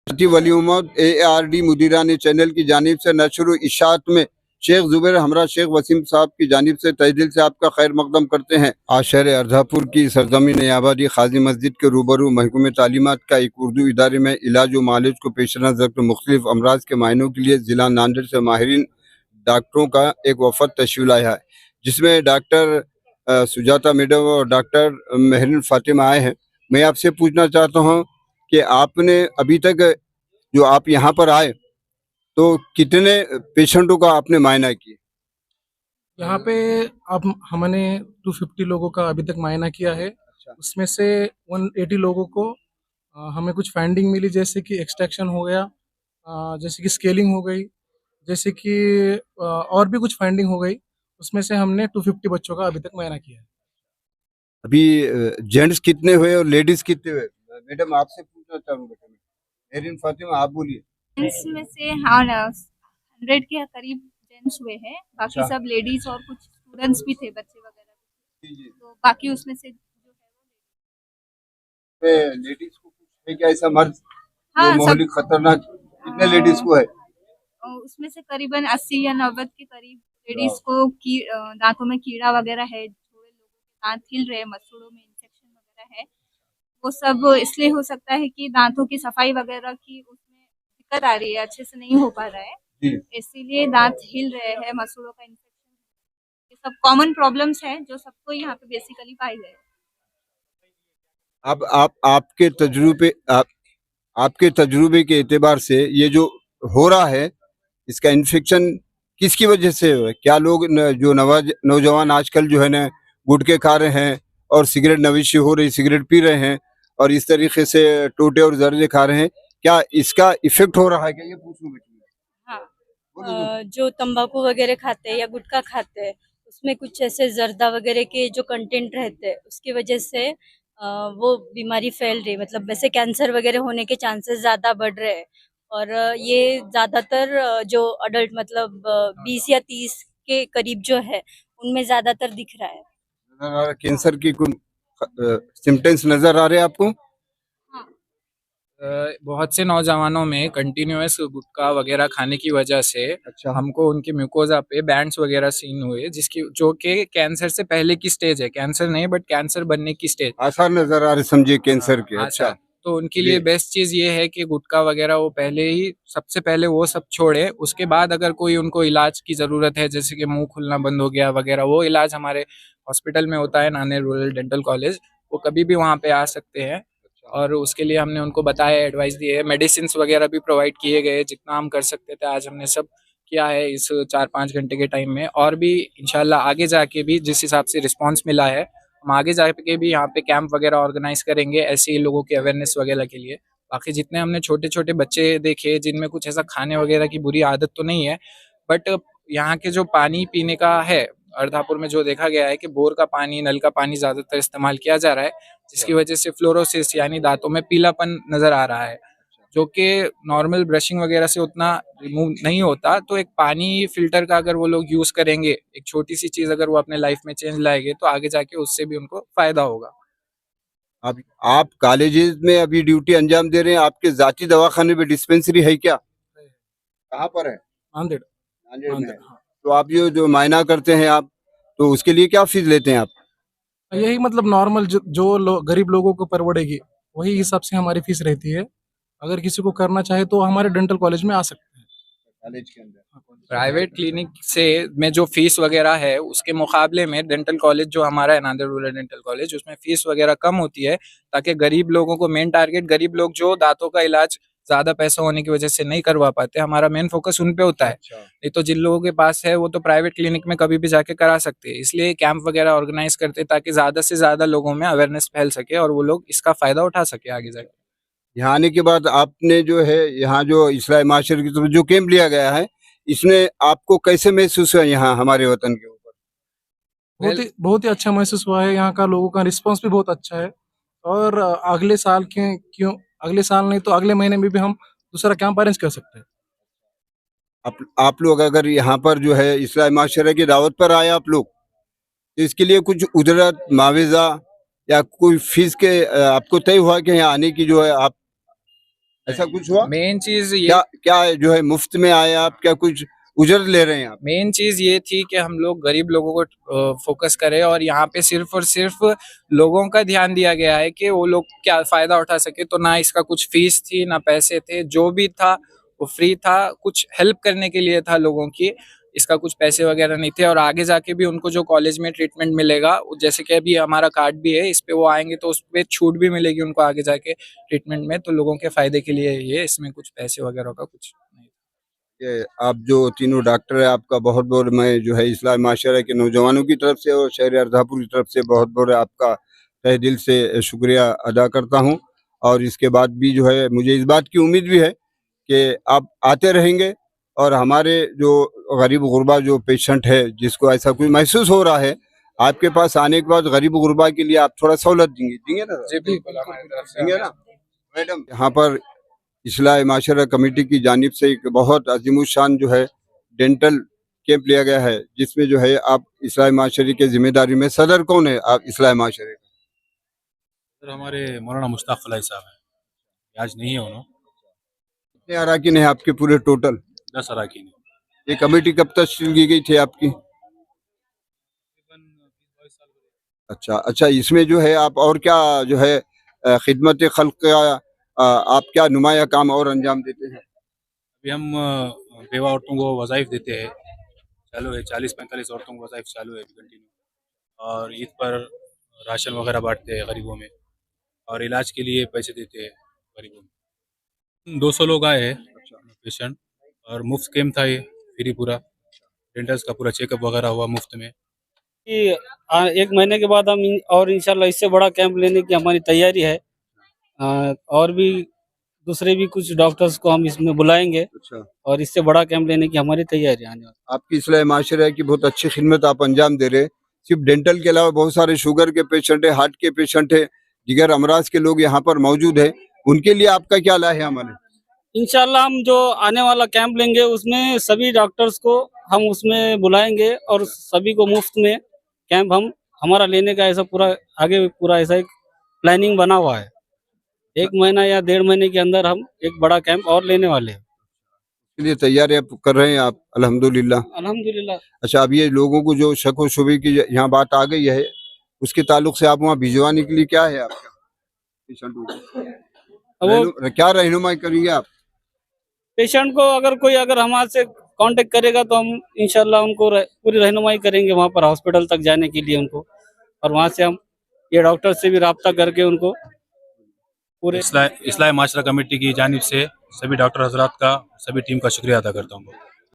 वली उम्मद ARD मुदीरान channel की जानिब से नशर इशात में शेख जुबैर हमरा शेख वसीम साहब की जानिब से तहे दिल से आपका खैर मकदम करते हैं। आज शहर अर्धापुर की सरजमीन आबादी खाजी मस्जिद के रूबरू महकमे तालीमात का एक उर्दू इदारे में इलाज व मालिज को पेश नज़र रखकर मुख्तलिफ अमराज के मायनों के लिए ज़िला नांदेड़ से माहिरीन डॉक्टरों का एक वफद तशरीफ आया है, जिसमें डॉक्टर सुजाता मैडम और डॉक्टर महरीन फातिमा आए हैं। मैं आपसे पूछना चाहता हूँ कि आपने अभी तक जो आप यहाँ पर आए तो कितने पेशेंटों का आपने मायना किया? यहाँ पे अब हमने 250 लोगों का अभी तक मायना किया है। उसमें से 180 लोगों को हमें कुछ फाइंडिंग मिली, जैसे कि एक्सट्रैक्शन हो गया, जैसे कि स्केलिंग हो गई, जैसे कि और भी कुछ फाइंडिंग हो गई। उसमें से हमने 250 बच्चों का अभी तक मायना किया है। अभी जेंट्स कितने हुए और लेडीज कितने हुए? मैडम आपसे पूछना चाहूँगा। मेरीन फातिमा आप बोलिए। जेंट्स में से हाँ 100 के करीब जेंट्स हुए हैं, बाकी सब लेडीज और कुछ स्टूडेंट्स भी थे, बच्चे वगैरह भी थे। तो बाकी उसमें से जो है लेडीज को कुछ है क्या ऐसा मर्ज हाँ जो मामूली खतरनाक? कितने लेडीज को है? उसमें से करीबन 80 या 90 के करीब लेडीज को दांतों में कीड़ा वगैरह है, थोड़े लोगों के दांत हिल रहे हैं, मसूड़ों में इन्फेक्शन वगैरह है। वो सब इसलिए हो सकता है कि दांतों की सफाई वगैरह की उसमें दिक्कत आ रही है, अच्छे से नहीं हो पा रहा है, इसीलिए दांत हिल रहे हैं, मसूड़ों का इन्फेक्शन। ये सब कॉमन प्रॉब्लम्स हैं जो सबको यहाँ पे बेसिकली पाई गए। अब आपके तजुर्बे के एतबार से ये जो हो रहा है, इसका इन्फेक्शन किसकी वजह से है? क्या लोग जो नौजवान आजकल जो है ना गुटखे खा रहे हैं और सिगरेट नविशी हो रही, सिगरेट पी रहे हैं और इस तरीके से टोटे और जर्दे खा रहे हैं, क्या इसका इफेक्ट हो रहा है क्या? ये पूछूं हाँ, जो तंबाकू वगैरह खाते हैं या गुटखा खाते हैं, उसमें कुछ ऐसे जर्दा वगैरह के जो कंटेंट रहते हैं, उसकी वजह से वो बीमारी फैल रही है। मतलब वैसे कैंसर वगैरह होने के चांसेस ज़्यादा बढ़ रहे हैं। और ये ज़्यादातर जो अडल्ट मतलब 20 या 30 के करीब जो है, उनमें ज़्यादातर दिख रहा है। कैंसर की कोई सिम्टम्स नजर आ रहे हैं आपको? बहुत से नौजवानों में कंटिन्यूअस गुटखा वगैरह खाने की वजह से हमको उनके म्यूकोजा पे बैंड्स वगैरह सीन हुए, जिसकी जो कि कैंसर से पहले की स्टेज है, कैंसर नहीं बट कैंसर बनने की स्टेज आसार नजर आ रहे, समझिए कैंसर के। अच्छा, तो उनके लिए बेस्ट चीज ये है कि गुटखा वगैरह वो पहले ही सबसे पहले वो सब छोड़े। उसके बाद अगर कोई उनको इलाज की जरूरत है, जैसे कि मुंह खुलना बंद हो गया वगैरह, वो इलाज हमारे हॉस्पिटल में होता है, नांदेड़ रूरल डेंटल कॉलेज। वो कभी भी वहाँ पे आ सकते हैं और उसके लिए हमने उनको बताया, एडवाइस दी है, मेडिसिन वगैरह भी प्रोवाइड किए गए जितना हम कर सकते थे। आज हमने सब किया है इस 4-5 घंटे के टाइम में, और भी इंशाल्लाह आगे जाके भी जिस हिसाब से रिस्पांस मिला है, हम आगे जाके भी यहाँ पे कैंप वगैरह ऑर्गेनाइज करेंगे ऐसे ही लोगों के अवेयरनेस वगैरह के लिए। बाकी जितने हमने छोटे छोटे बच्चे देखे जिनमें कुछ ऐसा खाने वगैरह की बुरी आदत तो नहीं है, बट यहाँ के जो पानी पीने का है, अर्धापुर में जो देखा गया है कि बोर का पानी, नल का पानी ज्यादातर इस्तेमाल किया जा रहा है, जिसकी वजह से फ्लोरोसिस यानी दांतों में पीलापन नजर आ रहा है, जो कि नॉर्मल ब्रशिंग वगैरह से उतना रिमूव नहीं होता। तो एक पानी फिल्टर का अगर वो लोग यूज करेंगे, एक छोटी सी चीज अगर वो अपने लाइफ में चेंज लाएंगे, तो आगे जाके उससे भी उनको फायदा होगा। अब आप कॉलेजेस में अभी ड्यूटी अंजाम दे रहे हैं, आपके जाती दवाखाने में डिस्पेंसरी है क्या? कहाँ पर है? नांदेड़ में है। तो आप जो मायना करते हैं आप, तो उसके लिए क्या फीस लेते हैं आप? यही मतलब नॉर्मल जो गरीब लोगों को परवड़ेगी वही हिसाब से हमारी फीस रहती है। अगर किसी को करना चाहे तो हमारे डेंटल कॉलेज में आ सकते हैं। कॉलेज के अंदर प्राइवेट क्लिनिक से में जो फीस वगैरह है उसके मुकाबले में डेंटल कॉलेज जो हमारा है, नांदेड़ रूरल डेंटल कॉलेज, उसमें फीस वगैरह कम होती है, ताकि गरीब लोगों को, मेन टारगेट गरीब लोग जो दांतों का इलाज ज्यादा पैसा होने की वजह से नहीं करवा पाते, हमारा मेन फोकस उन पे होता है। नहीं तो जिन लोगों के पास है वो तो प्राइवेट क्लिनिक में कभी भी जाके करा सकते हैं। इसलिए कैंप वगैरह ऑर्गेनाइज करते ताकि ज्यादा से ज्यादा लोगों में अवेयरनेस फैल सके और वो लोग इसका फायदा उठा सके आगे जाके। यहाँ आने के बाद आपने जो है, यहाँ जो इस्लाही माशरे की तरफ जो कैंप लिया गया है, इसमें आपको कैसे महसूस हुआ यहाँ हमारे वतन के ऊपर? बहुत ही अच्छा महसूस हुआ है। यहाँ का लोगों का रिस्पांस भी बहुत अच्छा है। और अगले साल के क्यों अगले साल नहीं तो अगले महीने में भी हम दूसरा कैंप अरेंज कर सकते हैं। आप लोग अगर यहाँ पर जो है इस्लाही माशरे की दावत पर आए आप लोग, तो इसके लिए कुछ उजरत, मुआवजा या कोई फीस के आपको तय हुआ कि यहाँ आने की जो है आप ऐसा कुछ हुआ? मेन चीज ये क्या क्या है जो है मुफ्त में आए आप, क्या कुछ उजर ले रहे हैं आप? मेन चीज ये थी कि हम लोग गरीब लोगों को फोकस करें और यहाँ पे सिर्फ और सिर्फ लोगों का ध्यान दिया गया है कि वो लोग क्या फायदा उठा सके। तो ना इसका कुछ फीस थी ना पैसे थे, जो भी था वो फ्री था, कुछ हेल्प करने के लिए था लोगों की। इसका कुछ पैसे वगैरह नहीं थे। और आगे जाके भी उनको जो कॉलेज में ट्रीटमेंट मिलेगा, जैसे कि अभी हमारा कार्ड भी है, इस पे वो आएंगे तो उस पे छूट भी मिलेगी उनको आगे जाके ट्रीटमेंट में। तो लोगों के फायदे के लिए ये, इसमें कुछ पैसे वगैरह का कुछ नहीं। ये आप जो तीनों डॉक्टर है, आपका बहुत बहुत मैं जो है इस्लामी माशरे के नौजवानों की तरफ से और शहर अर्धापुर की तरफ से बहुत बहुत आपका तहे दिल से शुक्रिया अदा करता हूँ। और इसके बाद भी जो है मुझे इस बात की उम्मीद भी है कि आप आते रहेंगे और हमारे जो गरीब गुरबा जो पेशेंट है, जिसको ऐसा कोई महसूस हो रहा है, आपके पास आने के बाद गरीब गुरबा के लिए आप थोड़ा सहूलत देंगे ना? जी बिल्कुल, हमारी तरफ से देंगे ना मैडम? यहाँ पर इस्लाही माशरा कमेटी की जानिब से एक बहुत अजीमुशान जो है डेंटल कैंप लिया गया है, जिसमें जो है आप इस्लाही माशरे के जिम्मेदारी में, सदर कौन है आप इस्लाही माशरे? सर हमारे मौलाना मुश्ताक फलाई साहब हैं, आज नहीं है उन्होंने। कितने अराकीन है आपके पूरे टोटल? 10 अराकीन है। ये कमेटी कब तश्कील की गई थी आपकी? तकरीबन 20-22 साल हो गए। अच्छा अच्छा, इसमें जो है आप और क्या जो है खिदमत खल्क का आप क्या नुमाया काम और अंजाम देते हैं? अभी हम बेवा औरतों को वज़ाइफ देते हैं, चालू है। 40-45 औरतों को वज़ाइफ चालू है अभी कंटिन्यू। और ईद पर राशन वगैरह बांटते हैं गरीबों में, और इलाज के लिए पैसे देते हैं गरीबों में। 200 लोग आए हैं पेशेंट, और मुफ्त कैंप था ये, फ्री पूरा। डेंटल्स का पूरा चेकअप वगैरह हुआ मुफ्त में। कि 1 महीने के बाद हम और इंशाल्लाह इससे बड़ा कैंप लेने की हमारी तैयारी है। और भी दूसरे भी कुछ डॉक्टर्स को हम इसमें बुलाएंगे अच्छा, और इससे बड़ा कैंप लेने की हमारी तैयारी आने वाली। आपकी इस्लाही माशरा की बहुत अच्छी खिदमत आप अंजाम दे रहे हैं। सिर्फ डेंटल के अलावा बहुत सारे शुगर के पेशेंट है, हार्ट के पेशेंट है, दिगर अमराज के लोग यहाँ पर मौजूद है। उनके लिए आपका क्या राय है हमारे? इंशाल्लाह हम जो आने वाला कैंप लेंगे उसमें सभी डॉक्टर्स को हम उसमें बुलाएंगे और सभी को मुफ्त में कैंप हम हमारा लेने का ऐसा पूरा आगे पूरा ऐसा एक प्लानिंग बना हुआ है। 1 महीना या 1.5 महीने के अंदर हम एक बड़ा कैंप और लेने वाले हैं। के लिए तैयारियां कर रहे हैं आप? अल्हम्दुलिल्लाह। अल्हम्दुलिल्लाह। अच्छा, अब ये लोगों को जो शक व शुबे की यहाँ बात आ गई है, उसके ताल्लुक से आप वहाँ भिजवाने के लिए क्या है आपका पेशेंटों को? वो क्या रहनुमाई करेंगे आप? पेशेंट को अगर हमारे से कांटेक्ट करेगा तो हम इंशाल्लाह उनको पूरी रहनुमाई करेंगे वहाँ पर हॉस्पिटल तक जाने के लिए उनको, और वहाँ से हम ये डॉक्टर से भी राब्ता करके उनको पूरे इस्लाही माशरा कमेटी की जानिब से सभी डॉक्टर हजरात का, सभी टीम का शुक्रिया अदा करता हूँ।